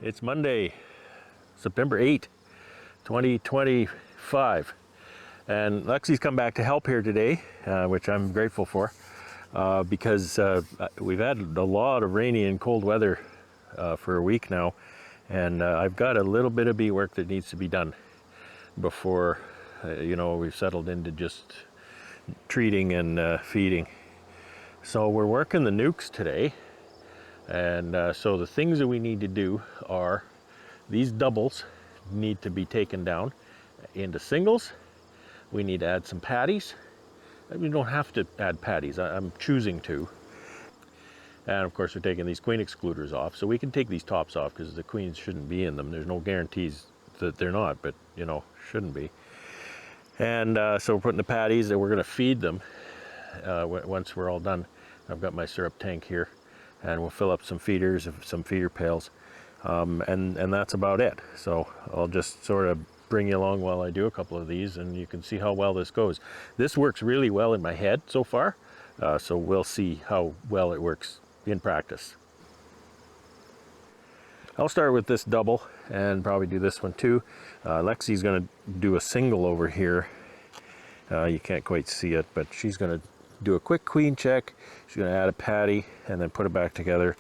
It's Monday, September 8, 2025. And Lexi's come back to help here today, which I'm grateful for, because we've had a lot of rainy and cold weather for a week now. And I've got a little bit of bee work that needs to be done before, we've settled into just treating and feeding. So we're working the Nucs today. And so the things that we need to do are these doubles need to be taken down into singles. We need to add some patties. We don't have to add patties. I'm choosing to. And of course we're taking these queen excluders off. So we can take these tops off because the queens shouldn't be in them. There's no guarantees that they're not, but shouldn't be. And so we're putting the patties and we're going to feed them once we're all done. I've got my syrup tank here. And we'll fill up some feeders, some feeder pails, and that's about it. So I'll just sort of bring you along while I do a couple of these, and you can see how well this goes. This works really well in my head so far, so we'll see how well it works in practice. I'll start with this double and probably do this one too. Lexi's going to do a single over here. You can't quite see it, but she's going to do a quick queen check. She's going to add a patty and then put it back together.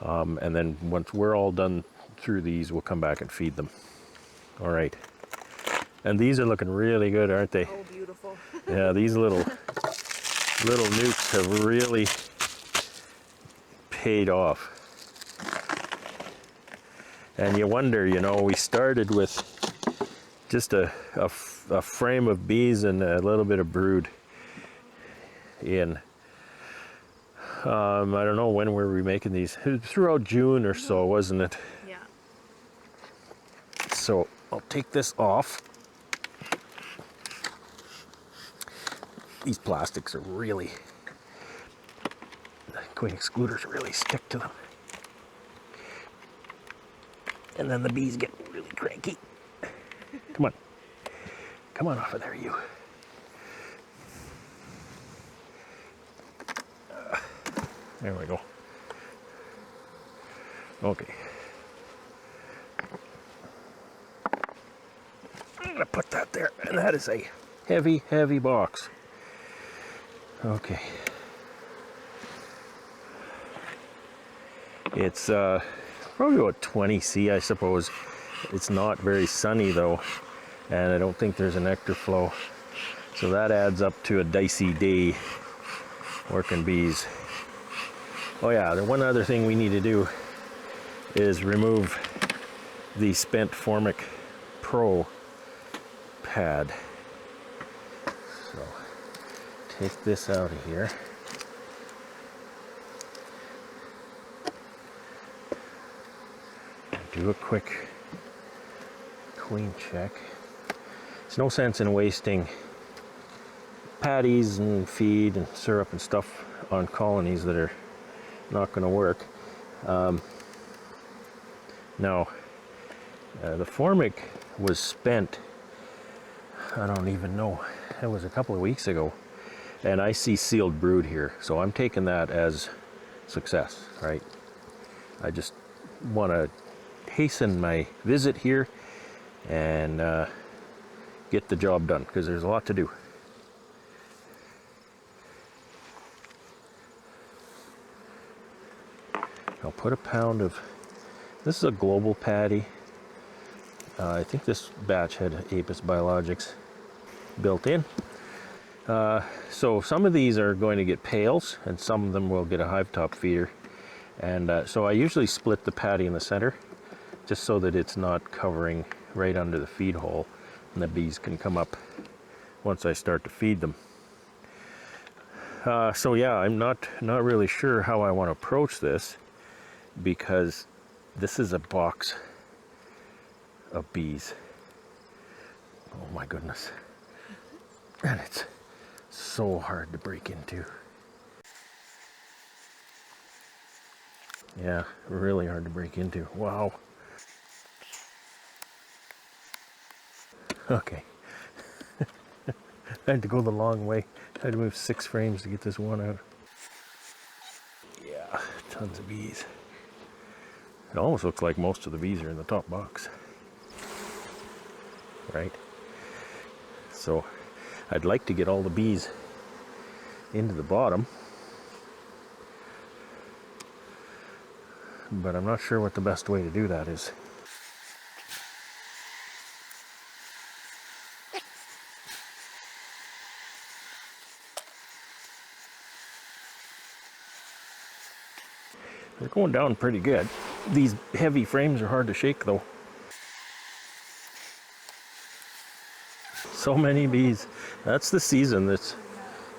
And then once we're all done through these, we'll come back and feed them. All right. And these are looking really good, aren't they? Oh, beautiful. Yeah, these little Nucs have really paid off. And you wonder, we started with just a frame of bees and a little bit of brood in. I don't know, when were we making these? Throughout June or so, wasn't it? Yeah. So I'll take this off. These plastics are really, queen excluders really stick to them. And then the bees get really cranky. Come on. Come on off of there, you. There we go. Okay. I'm gonna put that there, and that is a heavy, heavy box. Okay. It's probably about 20 C, I suppose. It's not very sunny though, and I don't think there's a nectar flow. So that adds up to a dicey day working bees. Oh yeah, the one other thing we need to do is remove the spent Formic Pro pad. So take this out of here. Do a quick queen check. There's no sense in wasting patties and feed and syrup and stuff on colonies that are not going to work. Now, the Formic was spent, I don't even know, it was a couple of weeks ago, and I see sealed brood here, so I'm taking that as success, right? I just want to hasten my visit here and get the job done, because there's a lot to do. I'll put a pound of, this is a global patty. I think this batch had Apis Biologics built in. So some of these are going to get pails, and some of them will get a hive top feeder. And so I usually split the patty in the center, just so that it's not covering right under the feed hole, and the bees can come up once I start to feed them. So yeah, I'm not really sure how I want to approach this, because this is a box of bees. Oh my goodness. And it's so hard to break into. Yeah, really hard to break into. Wow. Okay. I had to go the long way. I had to move 6 frames to get this one out. Yeah, tons of bees. It almost looks like most of the bees are in the top box, right? So I'd like to get all the bees into the bottom, but I'm not sure what the best way to do that is. They're going down pretty good. These heavy frames are hard to shake though. So many bees. That's the season. That's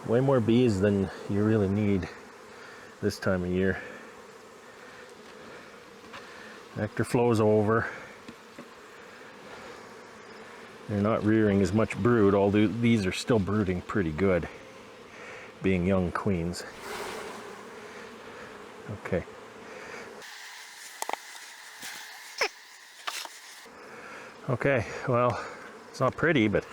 way more bees than you really need this time of year. Nectar flows over. They're not rearing as much brood, although these are still brooding pretty good, being young queens. Okay. Okay, well, it's not pretty, but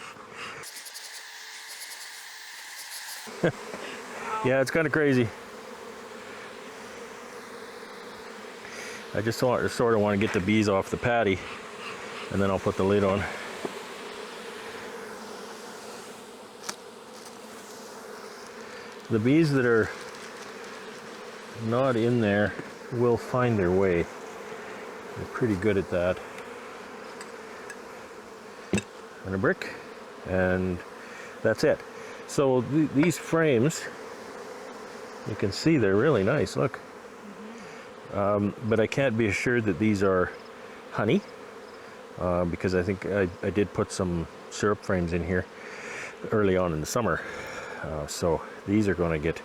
yeah, it's kind of crazy. I just sort of want to get the bees off the patty, and then I'll put the lid on. The bees that are not in there will find their way. They're pretty good at that. And a brick, and that's it. So these frames, you can see they're really nice, look. But I can't be assured that these are honey, because I think I did put some syrup frames in here early on in the summer. So these are going to get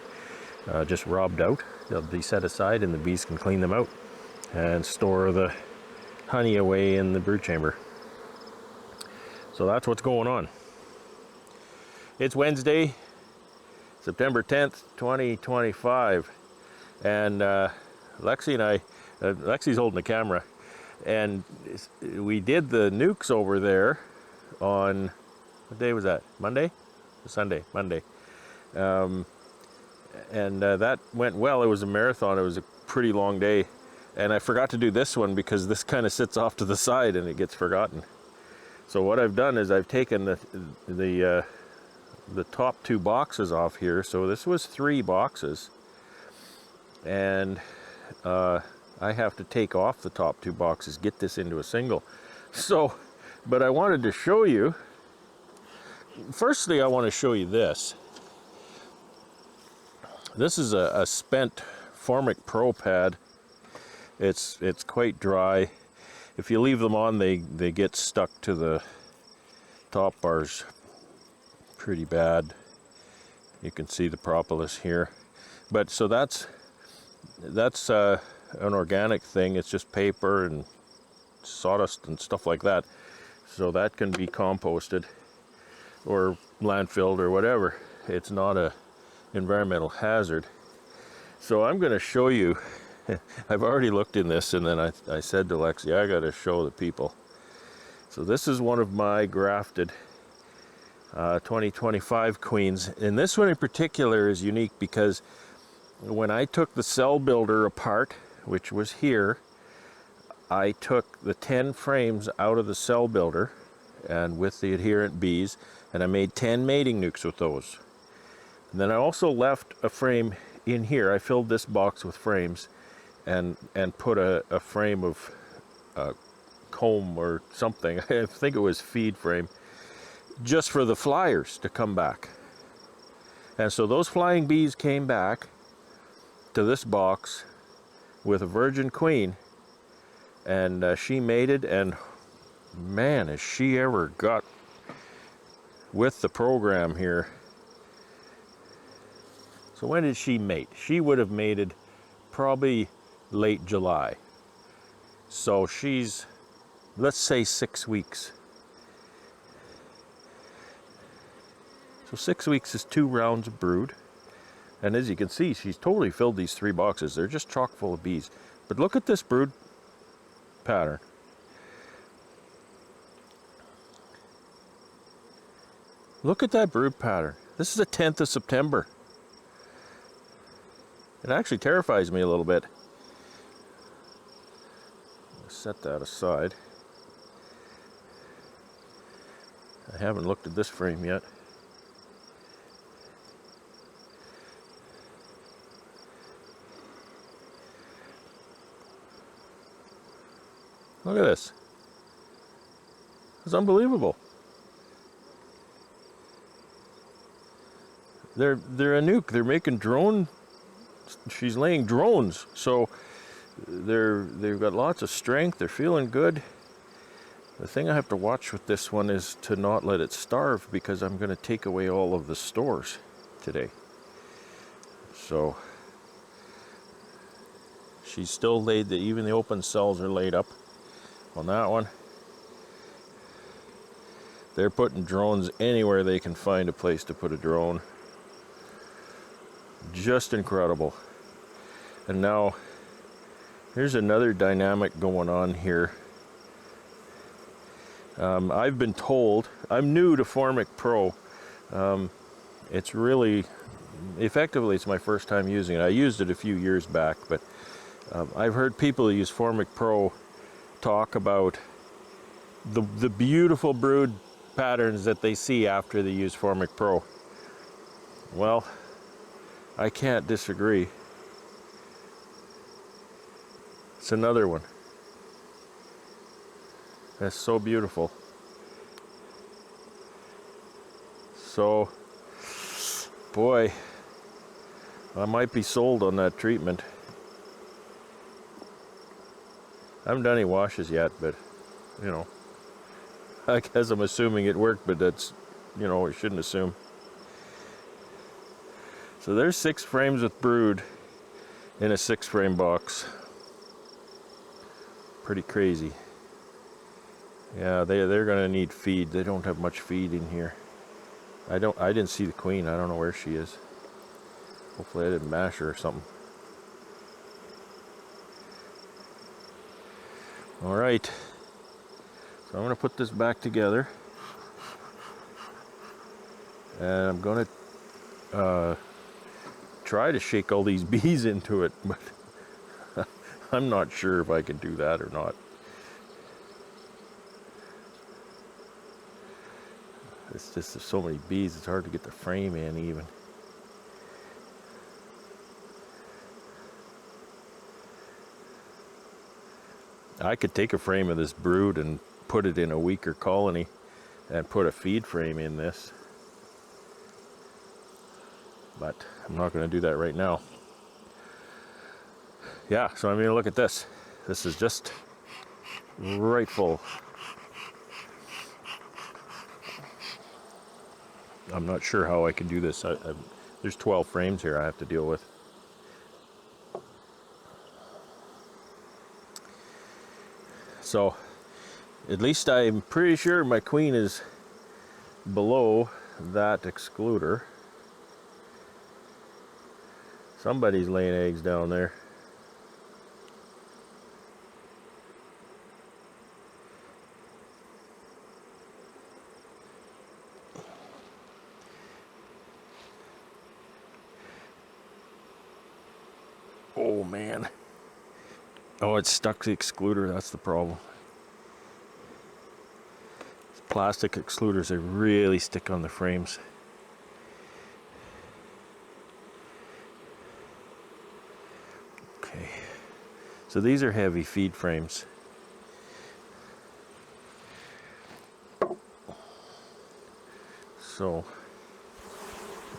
just robbed out. They'll be set aside and the bees can clean them out and store the honey away in the brood chamber. So that's what's going on. It's Wednesday, September 10th, 2025. And Lexi and I, Lexi's holding the camera, and we did the Nucs over there on, what day was that? Monday? Sunday, Monday. And that went well. It was a marathon. It was a pretty long day. And I forgot to do this one because this kind of sits off to the side and it gets forgotten. So what I've done is I've taken the top two boxes off here. So this was 3 boxes. And I have to take off the top 2 boxes, get this into a single. So, but I wanted to show you, firstly I want to show you this. This is a spent Formic Pro pad. It's quite dry. If you leave them on, they get stuck to the top bars pretty bad. You can see the propolis here. But so that's an organic thing. It's just paper and sawdust and stuff like that. So that can be composted or landfilled or whatever. It's not a environmental hazard. So I'm going to show you. I've already looked in this, and then I said to Lexi, I got to show the people. So this is one of my grafted 2025 queens, and this one in particular is unique because when I took the cell builder apart, which was here, I took the 10 frames out of the cell builder and with the adherent bees, and I made 10 mating nucs with those. And then I also left a frame in here. I filled this box with frames and put a frame of comb or something. I think it was feed frame, just for the flyers to come back. And so those flying bees came back to this box with a virgin queen, and she mated, and man, has she ever got with the program here. So when did she mate? She would have mated probably late July. So she's, let's say 6 weeks. So 6 weeks is 2 rounds of brood. And as you can see, she's totally filled these 3 boxes. They're just chock full of bees. But look at this brood pattern. Look at that brood pattern. This is the 10th of September. It actually terrifies me a little bit. Set that aside. I haven't looked at this frame yet. Look at this. It's unbelievable. They're a nuke. They're making drone. She's laying drones, so they've got lots of strength. They're feeling good. The thing I have to watch with this one is to not let it starve, because I'm going to take away all of the stores today. So she's still laid. Even the open cells are laid up on that one. They're putting drones anywhere they can find a place to put a drone. Just incredible. And now here's another dynamic going on here. I've been told, I'm new to Formic Pro. It's really, effectively, it's my first time using it. I used it a few years back, but I've heard people who use Formic Pro talk about the beautiful brood patterns that they see after they use Formic Pro. Well, I can't disagree. It's another one. That's so beautiful. So, boy, I might be sold on that treatment. I haven't done any washes yet, but, you know, I guess I'm assuming it worked, but that's, you know, we shouldn't assume. So there's 6 frames with brood in a 6-frame box. Pretty crazy. Yeah, they're gonna need feed. They don't have much feed in here. I didn't see the queen. I don't know where she is. Hopefully I didn't mash her or something. All right. So I'm gonna put this back together, and I'm gonna try to shake all these bees into it, but I'm not sure if I can do that or not. It's just, there's so many bees, it's hard to get the frame in even. I could take a frame of this brood and put it in a weaker colony and put a feed frame in this, but I'm not going to do that right now. Yeah, so I'm going to look at this. This is just right full. I'm not sure how I can do this. There's 12 frames here I have to deal with. So at least I'm pretty sure my queen is below that excluder. Somebody's laying eggs down there. Oh man. Oh, it's stuck to the excluder, that's the problem. These plastic excluders, they really stick on the frames. Okay. So these are heavy feed frames. So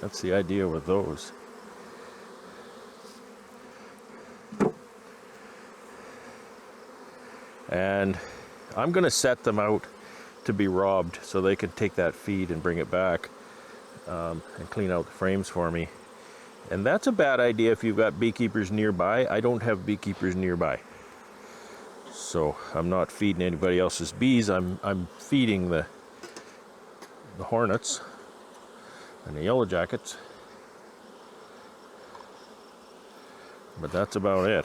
that's the idea with those. And I'm going to set them out to be robbed so they can take that feed and bring it back and clean out the frames for me. And that's a bad idea if you've got beekeepers nearby. I don't have beekeepers nearby, so I'm not feeding anybody else's bees. I'm feeding the hornets and the yellow jackets, but that's about it.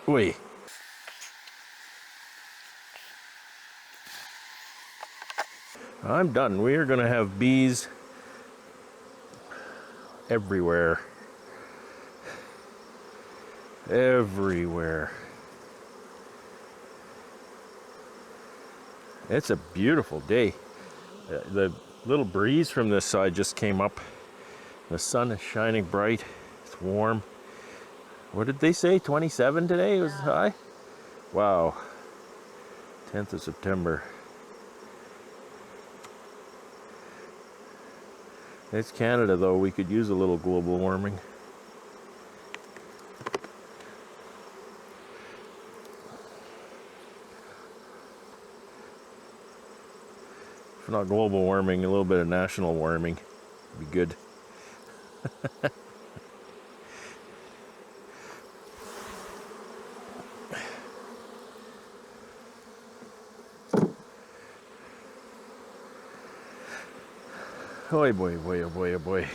Wait. I'm done. We are going to have bees everywhere. Everywhere. It's a beautiful day. The little breeze from this side just came up. The sun is shining bright. It's warm. What did they say? 27 today was high? Wow. 10th of September. It's Canada though. We could use a little global warming. If not global warming, a little bit of national warming would be good. Oh boy, boy, oh boy, oh boy.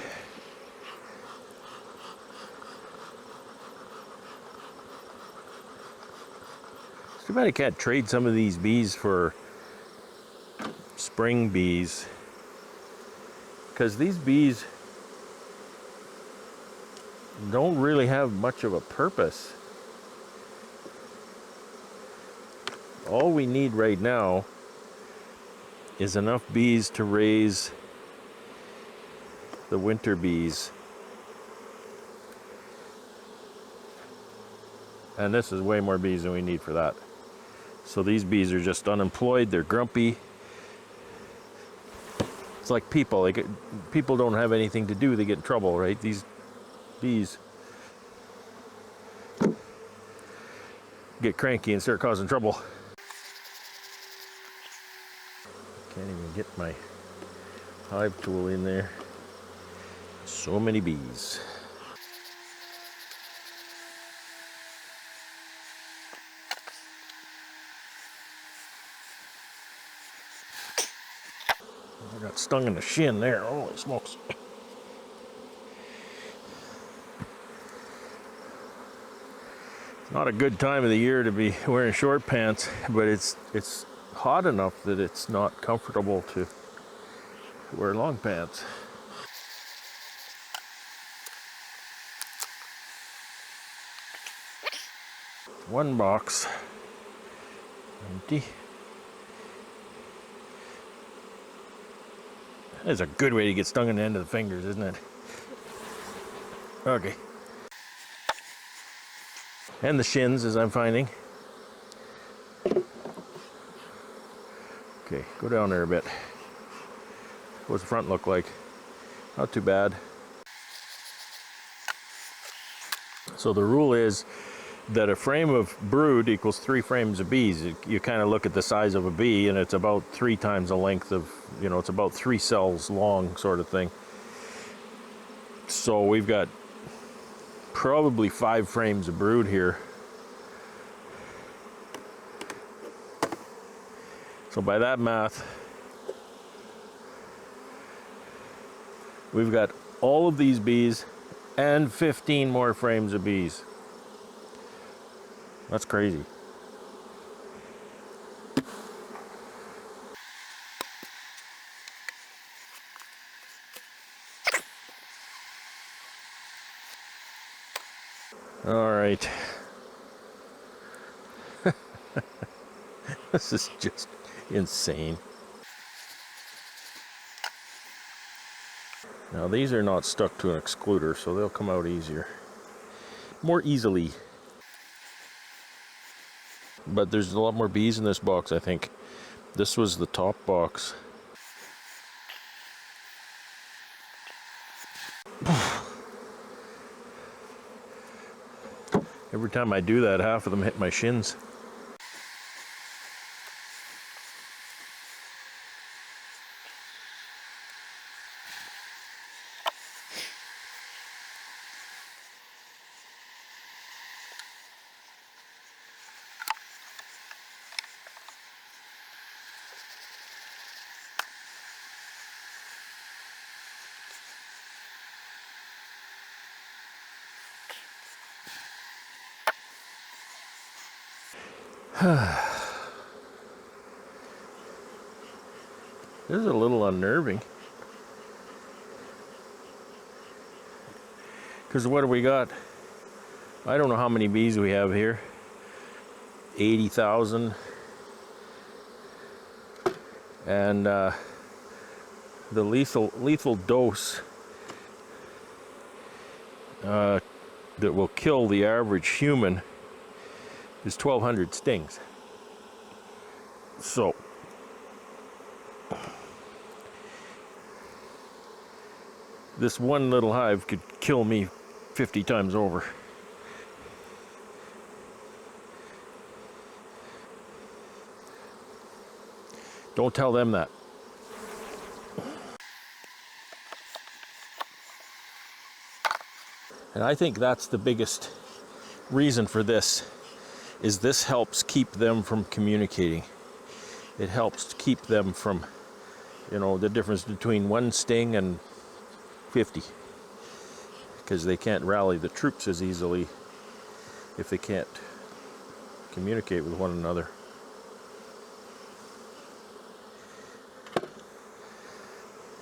It's too bad I can't trade some of these bees for spring bees. Because these bees don't really have much of a purpose. All we need right now is enough bees to raise the winter bees. And this is way more bees than we need for that. So these bees are just unemployed, they're grumpy. It's like people. People don't have anything to do, they get in trouble, right? These bees get cranky and start causing trouble. Can't even get my hive tool in there. So many bees. I got stung in the shin there. Holy smokes. It's not a good time of the year to be wearing short pants, but it's hot enough that it's not comfortable to wear long pants. One box empty. That's a good way to get stung in the end of the fingers, isn't it? Okay. And the shins, as I'm finding. Okay, go down there a bit. What's the front look like? Not too bad. So the rule is that a frame of brood equals 3 frames of bees. You kind of look at the size of a bee and it's about 3 times the length of, it's about 3 cells long sort of thing. So we've got probably 5 frames of brood here. So by that math, we've got all of these bees and 15 more frames of bees. That's crazy. All right. This is just insane. Now these are not stuck to an excluder, so they'll come out easier. More easily. But there's a lot more bees in this box, I think. This was the top box. Every time I do that, half of them hit my shins. This is a little unnerving. Because what do we got? I don't know how many bees we have here. 80,000. And the lethal dose that will kill the average human is 1,200 stings. So this one little hive could kill me 50 times over. Don't tell them that. And I think that's the biggest reason for this, is this helps keep them from communicating. It helps keep them from, you know, the difference between one sting and 50. Because they can't rally the troops as easily if they can't communicate with one another.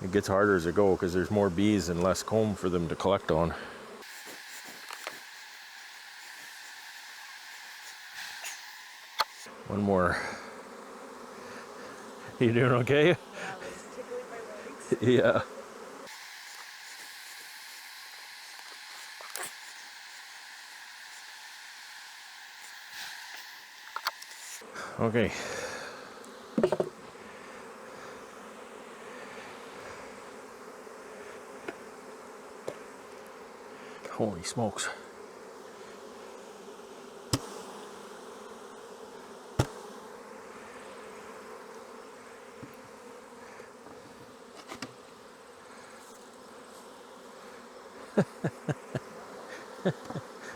It gets harder as it goes because there's more bees and less comb for them to collect on. One more. You doing okay? That was tickling my legs. Yeah. Okay. Holy smokes.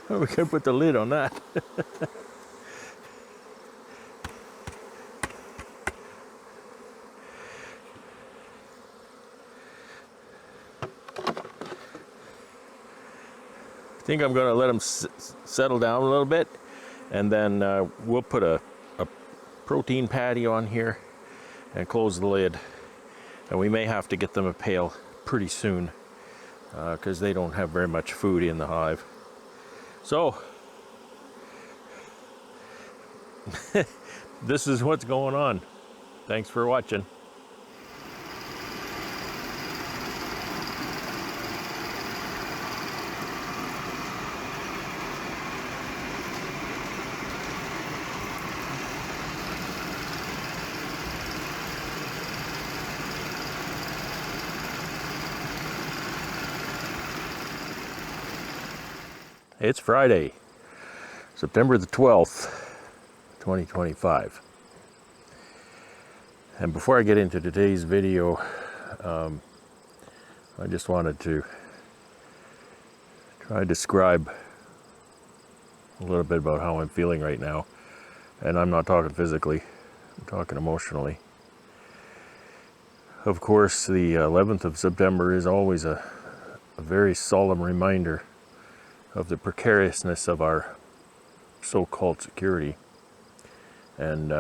We can put the lid on that. I think I'm going to let them settle down a little bit, and then we'll put a protein patty on here and close the lid. And we may have to get them a pail pretty soon because they don't have very much food in the hive. So this is what's going on. Thanks for watching. It's Friday, September the 12th, 2025. And before I get into today's video, I just wanted to try to describe a little bit about how I'm feeling right now. And I'm not talking physically, I'm talking emotionally. Of course, the 11th of September is always a very solemn reminder of the precariousness of our so-called security and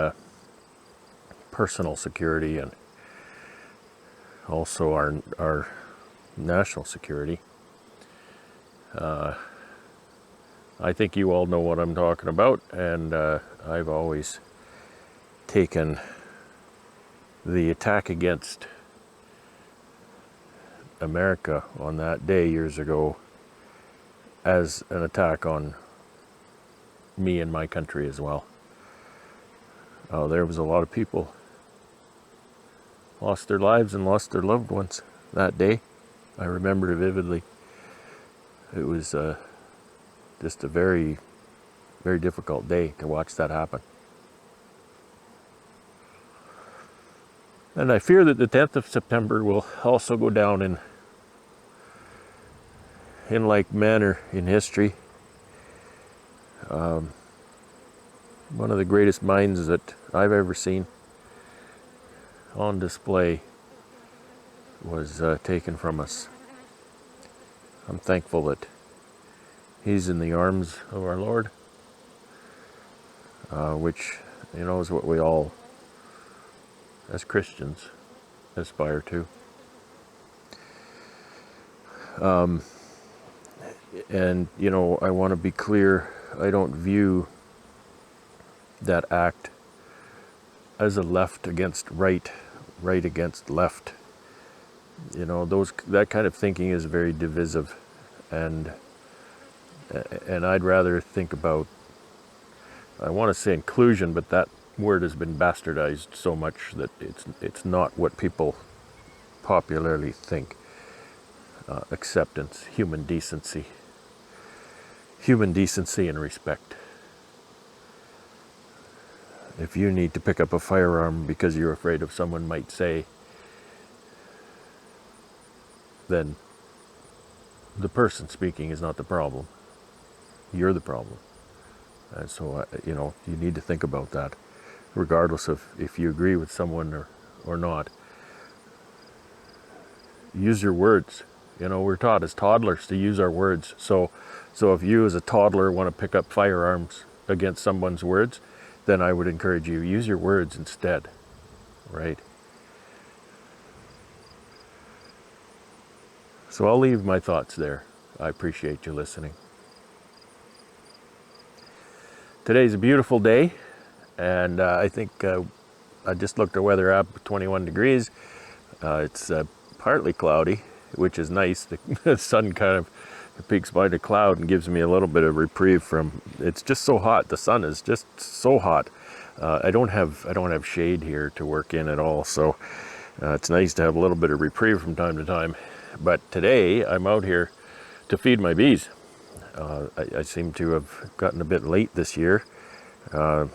personal security, and also our national security. I think you all know what I'm talking about, and I've always taken the attack against America on that day years ago as an attack on me and my country as well. There was a lot of people lost their lives and lost their loved ones that day. I remember it vividly. It was just a very, very difficult day to watch that happen. And I fear that the 10th of September will also go down in like manner in history. One of the greatest minds that I've ever seen on display was taken from us. I'm thankful that he's in the arms of our Lord, which, you know, is what we all, as Christians, aspire to. And, you know, I want to be clear, I don't view that act as a left against right, right against left. You know, that kind of thinking is very divisive, and I'd rather think about, I want to say inclusion, but that word has been bastardized so much that it's not what people popularly think. Acceptance, human decency and respect. If you need to pick up a firearm because you're afraid of someone might say, then the person speaking is not the problem. You're the problem. And so, you know, you need to think about that, regardless of if you agree with someone or not. Use your words. You know, we're taught as toddlers to use our words. So if you as a toddler want to pick up firearms against someone's words, then I would encourage you, use your words instead, right? So I'll leave my thoughts there. I appreciate you listening. Today's a beautiful day, and I think I just looked at weather app, 21 degrees. It's partly cloudy, which is nice. The sun kind of peeks by the cloud and gives me a little bit of reprieve from, it's just so hot. The sun is just so hot. I don't have shade here to work in at all, so it's nice to have a little bit of reprieve from time to time. But today I'm out here to feed my bees. I seem to have gotten a bit late this year. You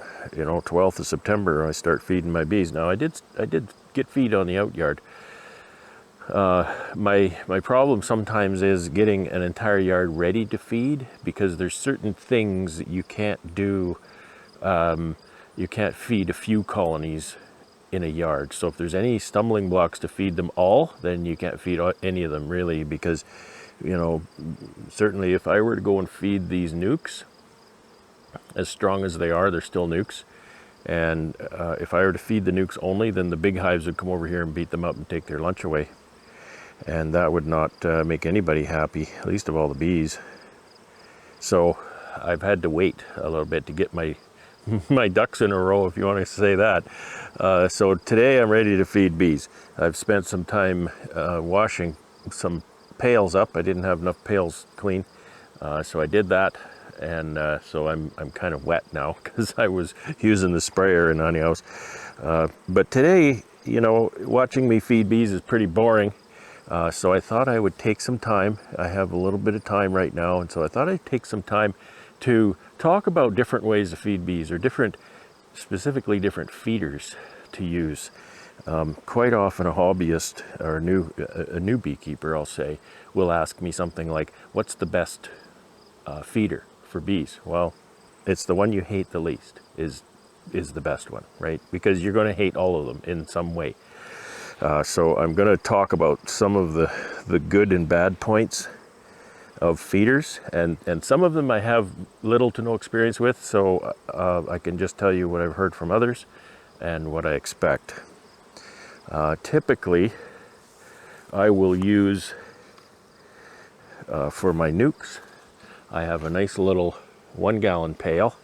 know, 12th of September I start feeding my bees. Now I did get feed on the out yard. My problem sometimes is getting an entire yard ready to feed, because there's certain things that you can't do. You can't feed a few colonies in a yard. So if there's any stumbling blocks to feed them all, then you can't feed any of them really, because, you know, certainly if I were to go and feed these Nucs, as strong as they are, they're still Nucs. And if I were to feed the Nucs only, then the big hives would come over here and beat them up and take their lunch away. And that would not make anybody happy, least of all the bees. So I've had to wait a little bit to get my ducks in a row, if you want to say that. So today I'm ready to feed bees. I've spent some time washing some pails up. I didn't have enough pails clean, so I did that. And so I'm kind of wet now because I was using the sprayer in Honey House. But today, you know, watching me feed bees is pretty boring. So I thought I would take some time. I have a little bit of time right now, and so I thought I'd take some time to talk about different ways to feed bees, or specifically different feeders to use. Quite often a hobbyist or a new beekeeper, I'll say, will ask me something like, what's the best feeder for bees? Well, it's the one you hate the least is the best one, right? Because you're going to hate all of them in some way. So I'm going to talk about some of the good and bad points of feeders, and some of them I have little to no experience with, so I can just tell you what I've heard from others and what I expect. Typically, I will use, for my Nucs, I have a nice little 1-gallon pail,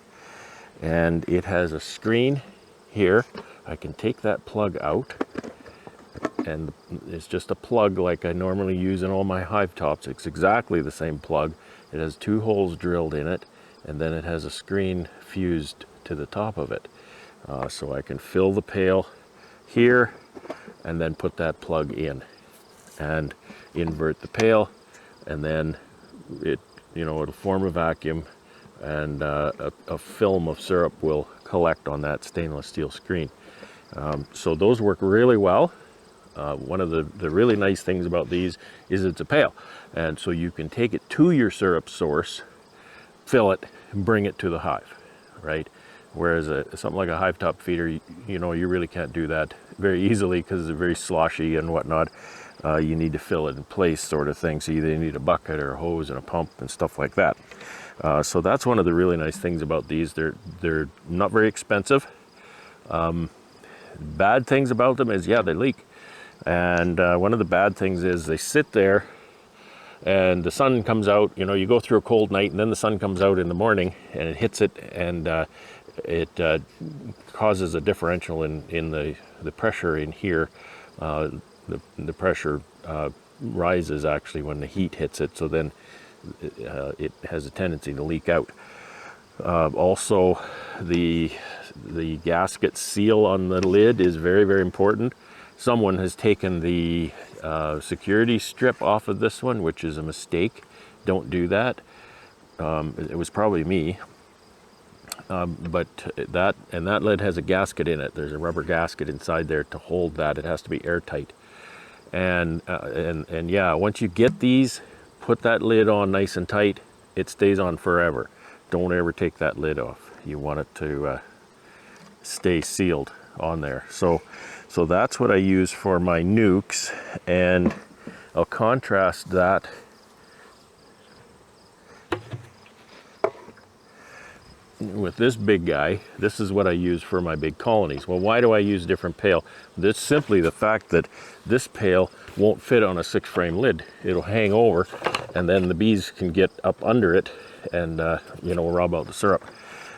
and it has a screen here. I can take that plug out, and it's just a plug like I normally use in all my hive tops. It's exactly the same plug. It has 2 holes drilled in it, and then it has a screen fused to the top of it. So I can fill the pail here and then put that plug in and invert the pail, and then it'll form a vacuum, and a film of syrup will collect on that stainless steel screen. So those work really well. One of the really nice things about these is it's a pail, and so you can take it to your syrup source, fill it, and bring it to the hive, right? Whereas something like a hive top feeder, you really can't do that very easily because it's very sloshy and whatnot. You need to fill it in place, sort of thing. So you either need a bucket or a hose and a pump and stuff like that. So that's one of the really nice things about these. They're not very expensive. Bad things about them is, yeah, they leak. And one of the bad things is they sit there and the sun comes out. You know, you go through a cold night and then the sun comes out in the morning and it hits it, and it causes a differential in the pressure in here. The pressure rises actually when the heat hits it, so then it has a tendency to leak out. Also, the gasket seal on the lid is very, very important. Someone has taken the security strip off of this one, which is a mistake. Don't do that. It was probably me. But that lid has a gasket in it. There's a rubber gasket inside there to hold that. It has to be airtight. And yeah, once you get these, put that lid on nice and tight. It stays on forever. Don't ever take that lid off. You want it to stay sealed on there. So that's what I use for my Nucs, and I'll contrast that with this big guy. This is what I use for my big colonies. Well, why do I use different pail? It's simply the fact that this pail won't fit on a 6-frame lid. It'll hang over, and then the bees can get up under it and rub out the syrup.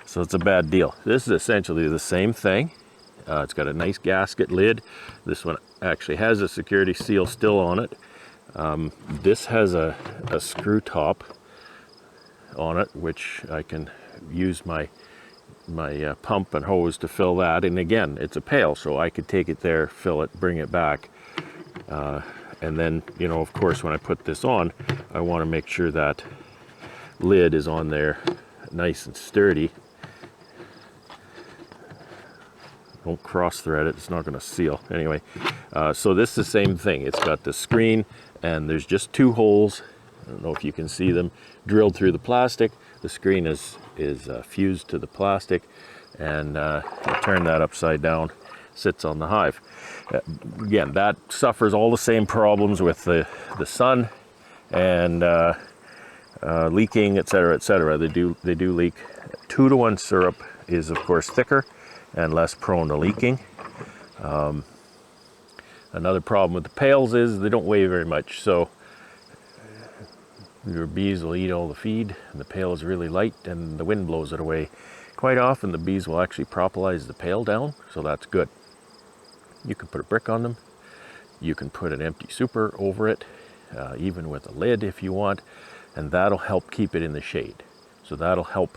So it's a bad deal. This is essentially the same thing. It's got a nice gasket lid. This one actually has a security seal still on it. This has a screw top on it, which I can use my pump and hose to fill that. And again, it's a pail, so I could take it there, fill it, bring it back. And then, of course, when I put this on, I want to make sure that lid is on there nice and sturdy. Don't cross thread it, it's not going to seal. Anyway, so this is the same thing. It's got the screen, and there's just 2 holes. I don't know if you can see them, drilled through the plastic. The screen is fused to the plastic, and you turn that upside down, sits on the hive. Again, that suffers all the same problems with the sun and leaking, etc., etc. They do leak. 2-to-1 syrup is, of course, thicker and less prone to leaking. Another problem with the pails is they don't weigh very much, so your bees will eat all the feed, and the pail is really light and the wind blows it away. Quite often the bees will actually propolize the pail down, so that's good. You can put a brick on them. You can put an empty super over it, even with a lid if you want, and that'll help keep it in the shade. So that'll help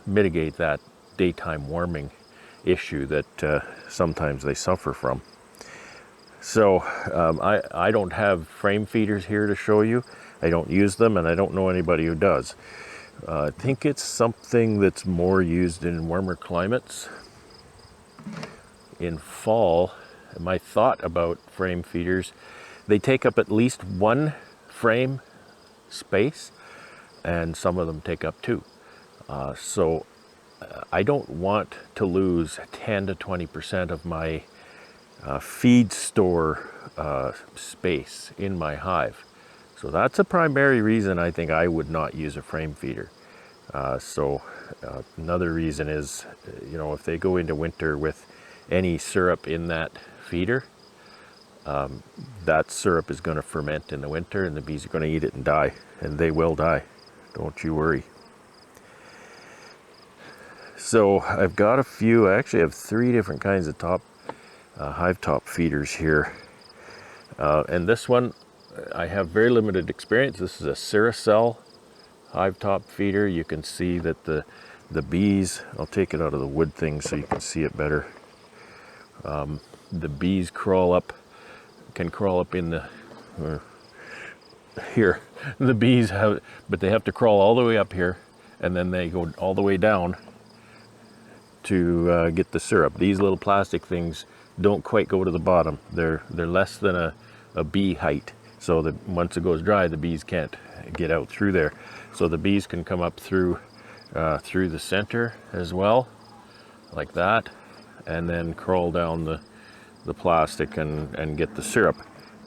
mitigate that daytime warming issue that sometimes they suffer from. So I don't have frame feeders here to show you. I don't use them, and I don't know anybody who does. I think it's something that's more used in warmer climates. In fall, my thought about frame feeders, they take up at least 1 frame space, and some of them take up 2. So I don't want to lose 10 to 20% of my feed store space in my hive. So that's a primary reason I think I would not use a frame feeder. Another reason is, if they go into winter with any syrup in that feeder, that syrup is going to ferment in the winter, and the bees are going to eat it and die, and they will die. Don't you worry. So I've got a few. I actually have 3 different kinds of hive top feeders here, and this one I have very limited experience. This is a Ciracell hive top feeder. You can see that the bees, I'll take it out of the wood thing so you can see it better. The bees can crawl up in the, here. The bees but they have to crawl all the way up here, and then they go all the way down to get the syrup. These little plastic things don't quite go to the bottom. They're less than a bee height. So that once it goes dry, the bees can't get out through there. So the bees can come up through the center as well, like that, and then crawl down the plastic and get the syrup.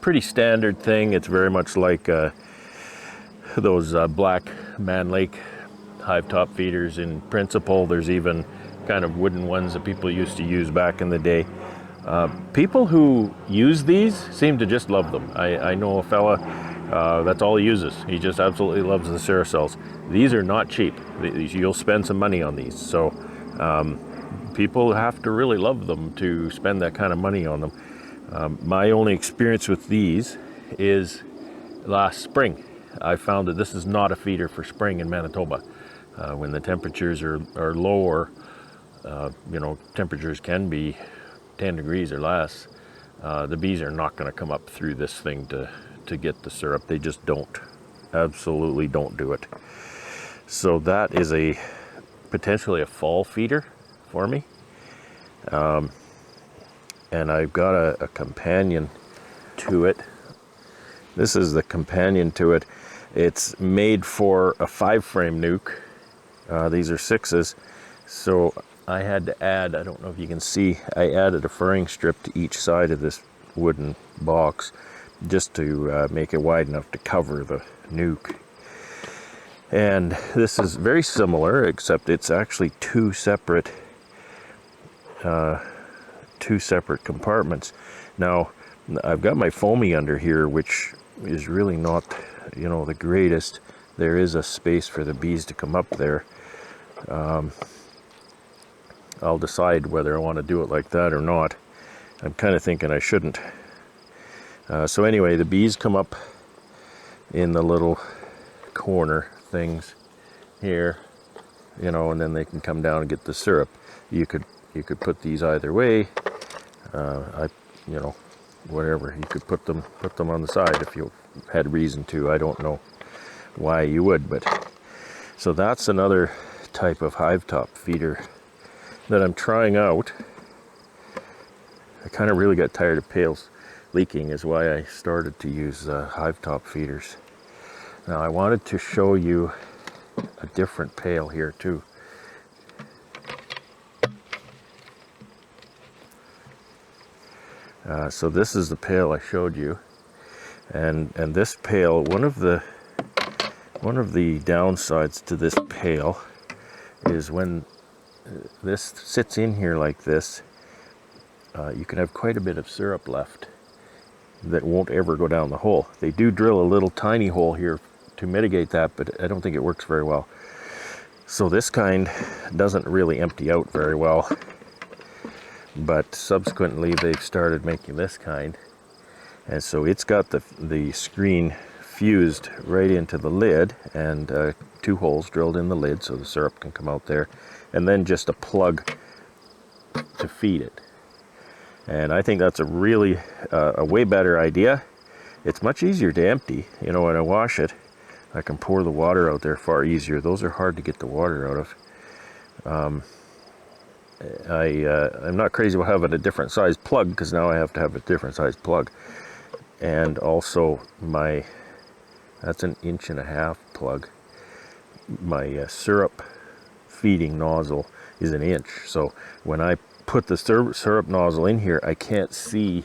Pretty standard thing. It's very much like those black Man Lake hive top feeders in principle. There's even kind of wooden ones that people used to use back in the day. People who use these seem to just love them. I know a fella, that's all he uses. He just absolutely loves the Ceracells. These are not cheap. You'll spend some money on these. So people have to really love them to spend that kind of money on them. My only experience with these is last spring. I found that this is not a feeder for spring in Manitoba. When the temperatures are lower, temperatures can be 10 degrees or less, the bees are not going to come up through this thing to get the syrup. They just don't. Absolutely don't do it. So that is potentially a fall feeder for me. And I've got a companion to it. This is the companion to it. It's made for a 5-frame nuke. These are 6s. So I had to add, I don't know if you can see, I added a furring strip to each side of this wooden box just to make it wide enough to cover the nuke. And this is very similar, except it's actually two separate compartments. Now, I've got my foamy under here, which is really not, the greatest. There is a space for the bees to come up there. I'll decide whether I want to do it like that or not. I'm kind of thinking I shouldn't. So anyway, the bees come up in the little corner things here, and then they can come down and get the syrup. You could put these either way. Whatever. You could put them on the side if you had reason to. I don't know why you would, but so that's another type of hive top feeder that I'm trying out. I kind of really got tired of pails leaking, is why I started to use hive top feeders. Now I wanted to show you a different pail here too. So this is the pail I showed you, and this pail, one of the downsides to this pail is when this sits in here like this, you can have quite a bit of syrup left that won't ever go down the hole. They do drill a little tiny hole here to mitigate that, but I don't think it works very well. So this kind doesn't really empty out very well, but subsequently they've started making this kind, and so it's got the screen fused right into the lid, and 2 holes drilled in the lid so the syrup can come out there, and then just a plug to feed it. And I think that's a really a way better idea. It's much easier to empty. When I wash it, I can pour the water out there far easier. Those are hard to get the water out of. I'm not crazy about having a different size plug, because now I have to have a different size plug. And also that's an 1.5-inch plug. My syrup feeding nozzle is 1 inch. So when I put the syrup nozzle in here, I can't see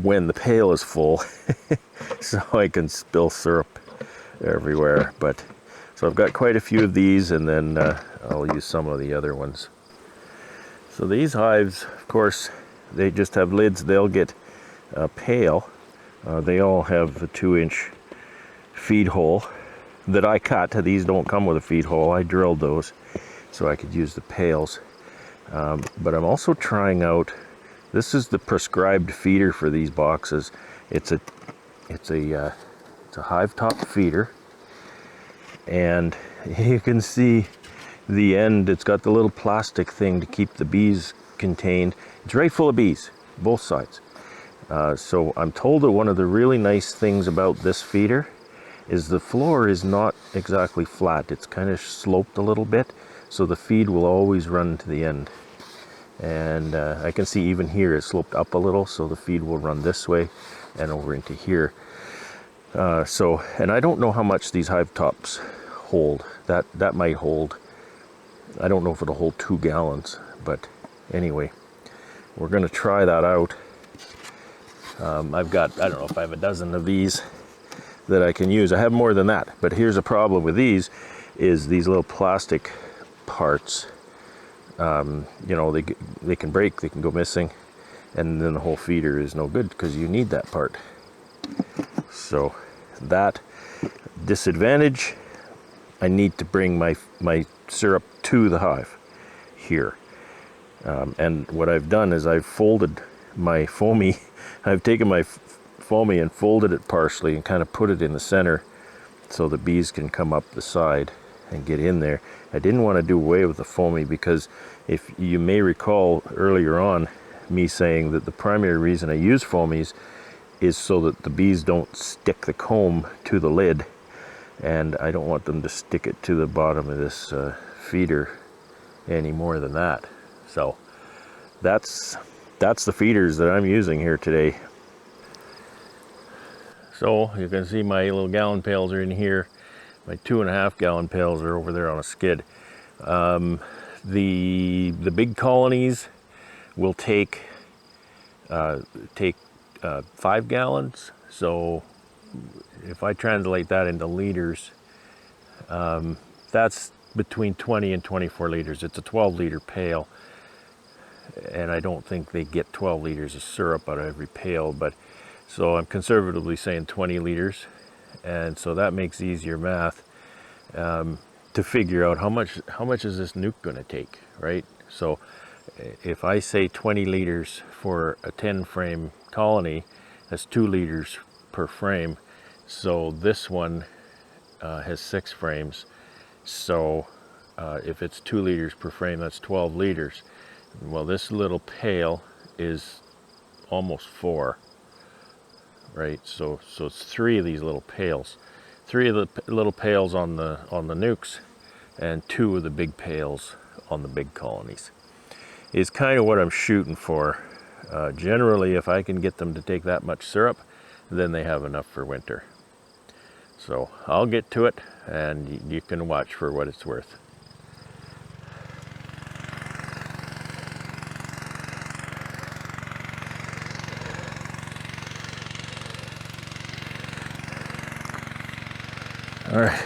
when the pail is full. So I can spill syrup everywhere. So I've got quite a few of these, and then I'll use some of the other ones. So these hives, of course, they just have lids. They'll get a pail. They all have the 2-inch feed hole that I cut. These don't come with a feed hole. I drilled those so I could use the pails. But I'm also trying out, this is the prescribed feeder for these boxes. It's a hive top feeder, and you can see the end. It's got the little plastic thing to keep the bees contained. It's right full of bees, both sides. So I'm told that one of the really nice things about this feeder is the floor is not exactly flat. It's kind of sloped a little bit, so the feed will always run to the end. And I can see even here it's sloped up a little, so the feed will run this way and over into here. And I don't know how much these hive tops hold. That might hold, I don't know if it'll hold 2 gallons, but anyway, we're going to try that out. I've got, I don't know if I have a dozen of these that I can use. I have more than that, but here's a problem with these, is these little plastic parts. They can break, they can go missing, and then the whole feeder is no good because you need that part. So that disadvantage, I need to bring my syrup to the hive here. And what I've done is I've folded my foamy, I've taken my foamy and folded it partially and kind of put it in the center so the bees can come up the side and get in there. I didn't want to do away with the foamy because if you may recall earlier on me saying that the primary reason I use foamies is so that the bees don't stick the comb to the lid, and I don't want them to stick it to the bottom of this feeder any more than that. So that's the feeders that I'm using here today. So you can see my little gallon pails are in here. My 2.5 gallon pails are over there on a skid. The big colonies will take 5 gallons. So if I translate that into liters, that's between 20 and 24 liters. It's a 12-liter pail, and I don't think they get 12 liters of syrup out of every pail, but so I'm conservatively saying 20 liters, and so that makes easier math to figure out how much is this nuc going to take, right? So if I say 20 liters for a 10 frame colony, that's 2 liters per frame. So this one has 6 frames. So if it's 2 liters per frame, that's 12 liters. Well, this little pail is almost 4, right? So it's 3 of these little pails. 3 of the little pails on the nucs, and 2 of the big pails on the big colonies is kind of what I'm shooting for. Generally, if I can get them to take that much syrup, then they have enough for winter. So I'll get to it, and you can watch for what it's worth. All right.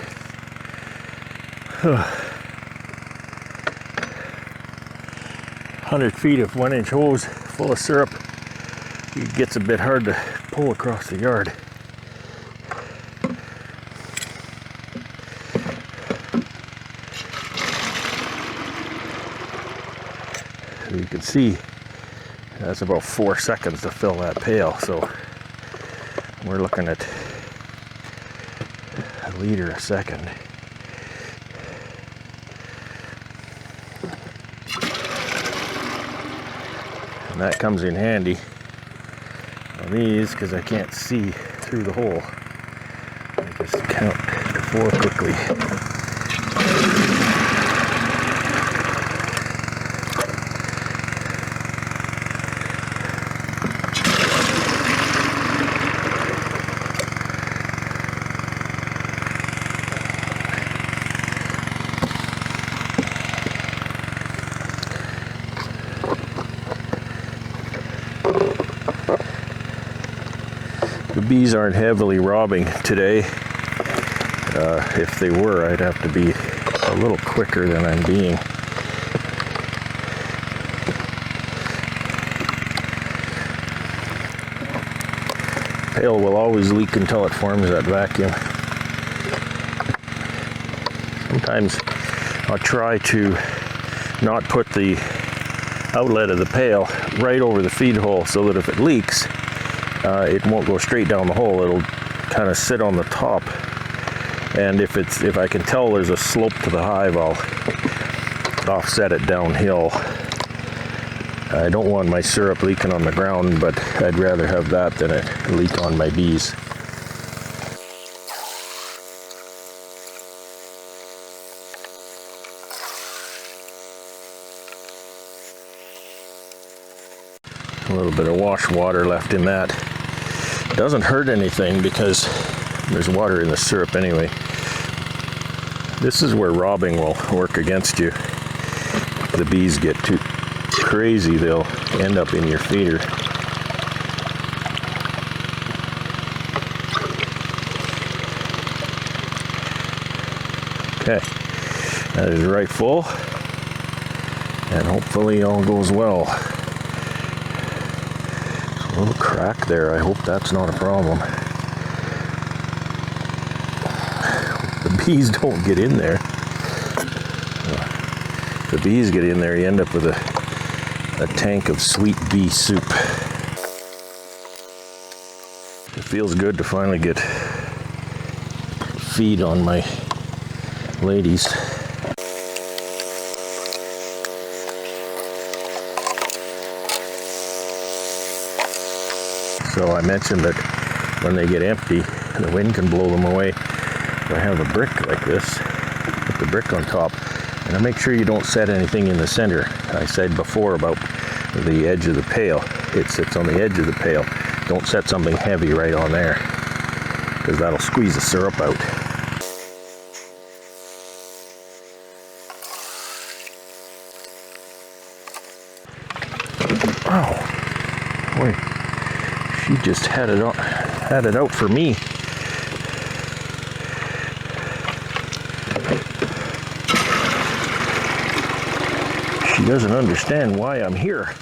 100 feet of 1-inch hose full of syrup. It gets a bit hard to pull across the yard. So you can see that's about 4 seconds to fill that pail. So we're looking at a liter a second. And that comes in handy on these because I can't see through the hole. I just count to 4 quickly. The bees aren't heavily robbing today. If they were, I'd have to be a little quicker than I'm being. Pail will always leak until it forms that vacuum. Sometimes I'll try to not put the outlet of the pail right over the feed hole so that if it leaks, it won't go straight down the hole. It'll kind of sit on the top, and if I can tell there's a slope to the hive, I'll offset it downhill. I don't want my syrup leaking on the ground, but I'd rather have that than it leak on my bees. A little bit of wash water left in that. Doesn't hurt anything because there's water in the syrup anyway. This is where robbing will work against you. If the bees get too crazy, they'll end up in your feeder. Okay, that is right full, and hopefully all goes well. A little crack there. I hope that's not a problem. The bees don't get in there. If the bees get in there, you end up with a tank of sweet bee soup. It feels good to finally get feed on my ladies. So I mentioned that when they get empty, the wind can blow them away. So I have a brick like this, put the brick on top, and I make sure you don't set anything in the center. I said before about the edge of the pail. It sits on the edge of the pail. Don't set something heavy right on there, because that'll squeeze the syrup out. Oh, boy, she just had it out for me. She doesn't understand why I'm here.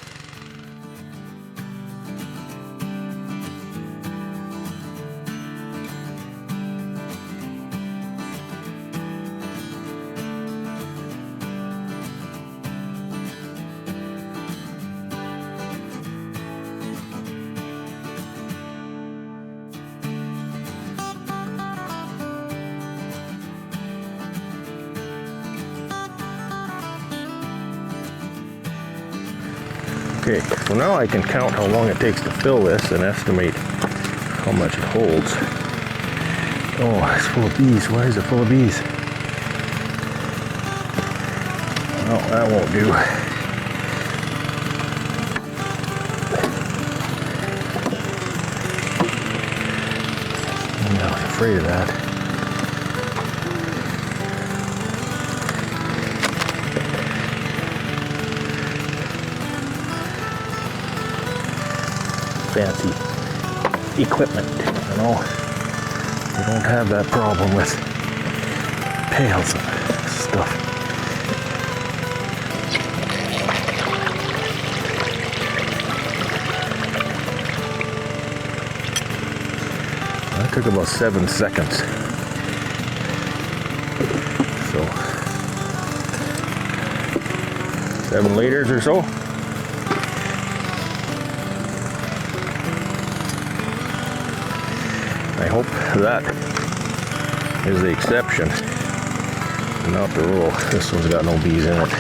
Okay, so now I can count how long it takes to fill this and estimate how much it holds. Oh, it's full of bees. Why is it full of bees? No, that won't do. I was afraid of that. Fancy equipment, you know. You don't have that problem with pails and stuff. That took about 7 seconds. So 7 liters or so. I hope that is the exception, not the rule. This one's got no bees in it.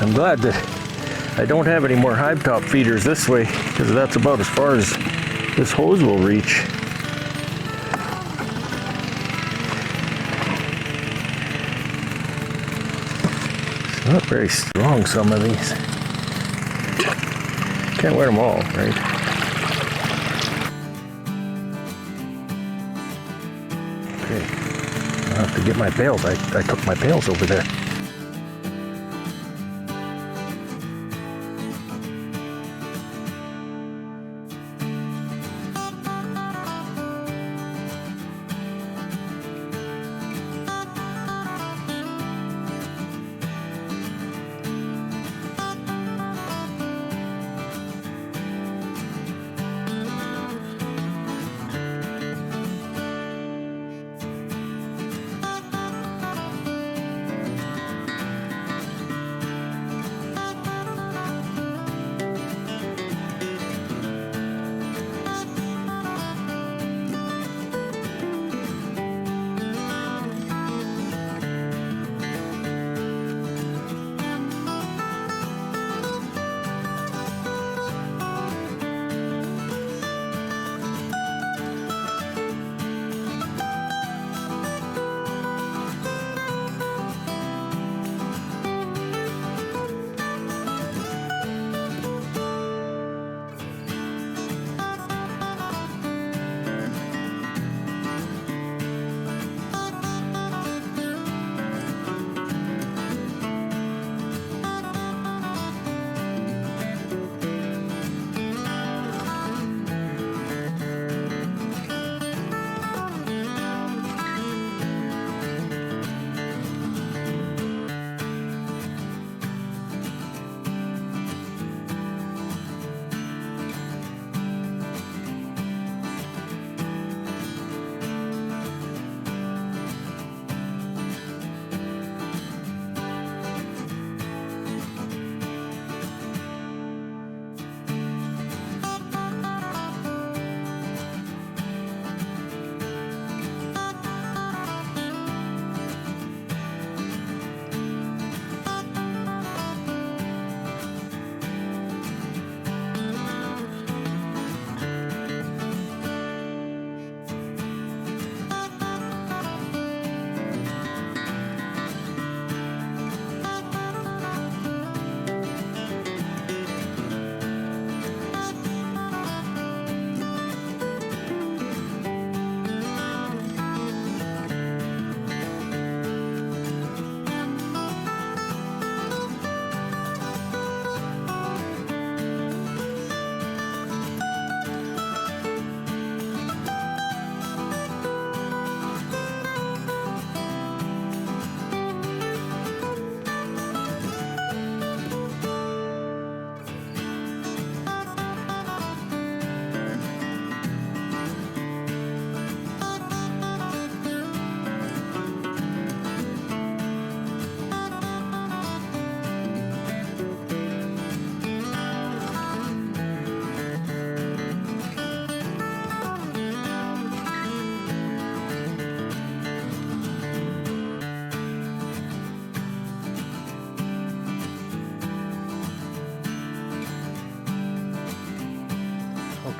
I'm glad that I don't have any more hive top feeders this way, because that's about as far as this hose will reach. It's not very strong, some of these. Can't wear them all, right? Okay, I'll have to get my pails. I took my pails over there.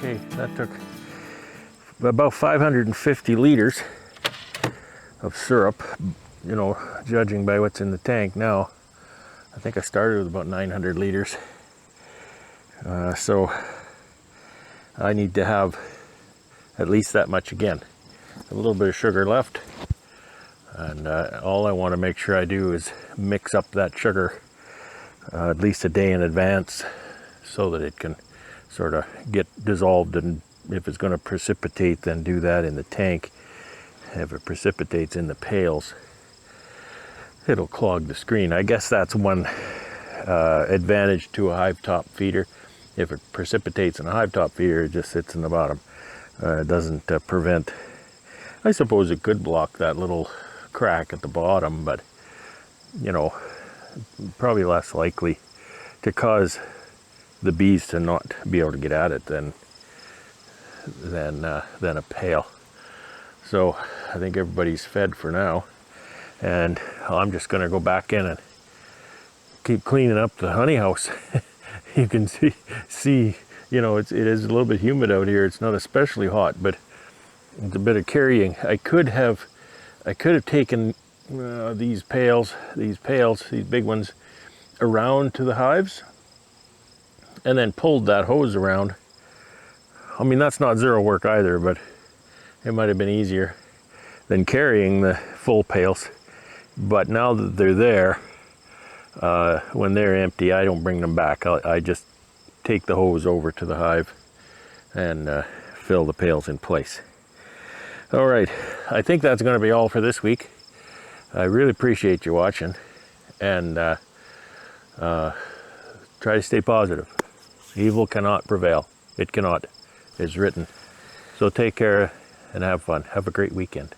Okay, that took about 550 liters of syrup, you know, judging by what's in the tank now. I think I started with about 900 liters. So I need to have at least that much again. A little bit of sugar left. And all I want to make sure I do is mix up that sugar at least a day in advance so that it can sort of get dissolved, and if it's going to precipitate, then do that in the tank. If it precipitates in the pails, it'll clog the screen. I guess that's one advantage to a hive top feeder. If it precipitates in a hive top feeder, it just sits in the bottom. It doesn't prevent. I suppose it could block that little crack at the bottom, but you know, probably less likely to cause the bees to not be able to get at it than a pail. So I think everybody's fed for now, and I'm just going to go back in and keep cleaning up the honey house. You can see, you know, it is a little bit humid out here. It's not especially hot, but it's a bit of carrying. I could have taken these big ones, around to the hives, and then pulled that hose around. I mean, that's not zero work either, but it might have been easier than carrying the full pails. But now that they're there, when they're empty, I don't bring them back. I just take the hose over to the hive and fill the pails in place. All right, I think that's going to be all for this week. I really appreciate you watching, and try to stay positive. Evil cannot prevail. It cannot. It's written. So take care and have fun. Have a great weekend.